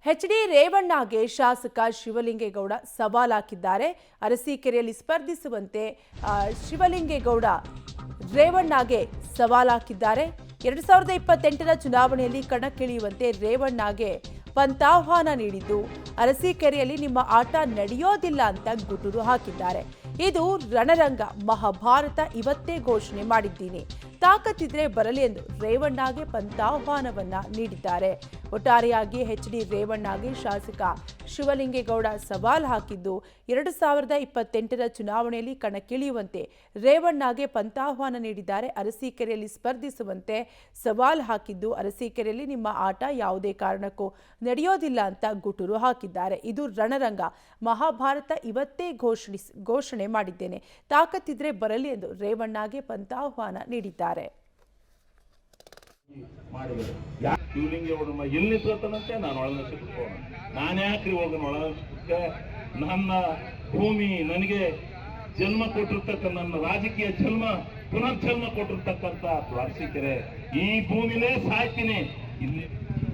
H D. ರೇವಣ್ಣಗೆ ಶಾಸಕ ಶಿವಲಿಂಗೇಗೌಡ ಸವಾಲ್ ಹಾಕಿದ್ದಾರೆ. ಅರಸೀಕೆರೆಯಲ್ಲಿ ಸ್ಪರ್ಧಿಸುವಂತೆ ಶಿವಲಿಂಗೇಗೌಡ ರೇವಣ್ಣಗೆ ಸವಾಲ್ ಹಾಕಿದ್ದಾರೆ. 2028ರ ಚುನಾವಣೆಯಲ್ಲಿ ಕಣಕ್ಕಿಳಿಯುವಂತೆ ರೇವಣ್ಣಗೆ ಪಂಥಾಹ್ವಾನ ನೀಡಿದ್ದು, ಅರಸೀಕೆರೆಯಲ್ಲಿ ನಿಮ್ಮ ಆಟ ನಡೆಯೋದಿಲ್ಲ ಅಂತ ಗುಟುರು ಹಾಕಿದ್ದಾರೆ. ಇದು ರಣರಂಗ, ಮಹಾಭಾರತ ಇವತ್ತೇ ಘೋಷಣೆ ಮಾಡಿದ್ದೀನಿ, ತಾಕತ್ತಿದ್ರೆ ಬರಲಿ ಎಂದು ರೇವಣ್ಣಗೆ ಪಂಥಾಹ್ವಾನವನ್ನ ನೀಡಿದ್ದಾರೆ. ಒಟ್ಟಾರೆಯಾಗಿ ಎಚ್.ಡಿ. ರೇವಣ್ಣಗೆ ಶಾಸಕ ಶಿವಲಿಂಗೇಗೌಡ ಸವಾಲ್ ಹಾಕಿದ್ದು, 2028ರ ಚುನಾವಣೆಯಲ್ಲಿ ಕಣಕ್ಕಿಳಿಯುವಂತೆ ರೇವಣ್ಣಗೆ ಪಂಥಾಹ್ವಾನ ನೀಡಿದ್ದಾರೆ. ಅರಸೀಕೆರೆಯಲ್ಲಿ ಸ್ಪರ್ಧಿಸುವಂತೆ ಸವಾಲ್ ಹಾಕಿದ್ದು, ಅರಸೀಕೆರೆಯಲ್ಲಿ ನಿಮ್ಮ ಆಟ ಯಾವುದೇ ಕಾರಣಕ್ಕೂ ನಡೆಯೋದಿಲ್ಲ ಅಂತ ಗುಟುರು ಹಾಕಿದ್ದಾರೆ. ಇದು ರಣರಂಗ, ಮಹಾಭಾರತ ಇವತ್ತೇ ಘೋಷಣೆ ಮಾಡಿದ್ದೇನೆ, ತಾಕತ್ತಿದ್ರೆ ಬರಲಿ ಎಂದು ರೇವಣ್ಣಗೆ ಪಂಥಾಹ್ವಾನ ನೀಡಿದ್ದಾರೆ. ಶಿವಲಿಂಗೇಗೌಡ ಎಲ್ಲಿ ನಿಂತ್ಕೊತಾನಂತೆ ನಾನು ಒಳಗೆ ನಾನು ಯಾಕ್ರಿ ಹೋಗೋಣ ಒಳಗೆ? ನನ್ನ ಭೂಮಿ, ನನಗೆ ಜನ್ಮ ಕೊಟ್ಟಿರ್ತಕ್ಕ, ನನ್ನ ರಾಜಕೀಯ ಜನ್ಮ ಪುನರ್ಜನ್ಮ ಕೊಟ್ಟಿರ್ತಕ್ಕಂಥ ಅರಸೀಕೆರೆ, ಈ ಭೂಮಿಲೇ ಸಾಯ್ತೀನಿ, ಇಲ್ಲಿ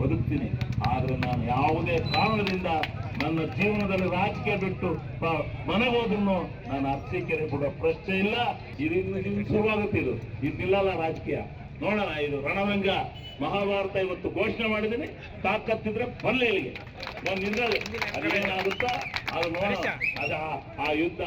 ಬದುಕ್ತೀನಿ. ಆದ್ರೆ ನಾನು ಯಾವುದೇ ಕಾರಣದಿಂದ ನನ್ನ ಜೀವನದಲ್ಲಿ ರಾಜಕೀಯ ಬಿಟ್ಟು ಮನೆಗೆ ಹೋದ್ರು ನಾನು ಅರಸೀಕೆರೆ ಬಿಡೋ ಪ್ರಶ್ನೆ ಇಲ್ಲ. ಇದು ಶುರುವಾಗುತ್ತೆ, ಇದು ನಿಲ್ಲಲ್ಲ ರಾಜಕೀಯ. ನೋಡೋಣ, ಇದು ರಣರಂಗ, ಮಹಾಭಾರತ ಇವತ್ತು ಘೋಷಣೆ ಮಾಡಿದ್ದೀನಿ, ತಾಕತ್ತಿದ್ರೆ ಬರಲಿ ಇಲ್ಲಿಗೆ. ಒಂದು ನಿಂದಲ್ಲಿ ಅದೇನಾಗುತ್ತಾ ಅದು ನೋಡೋಣ. ಆ ಯುದ್ಧ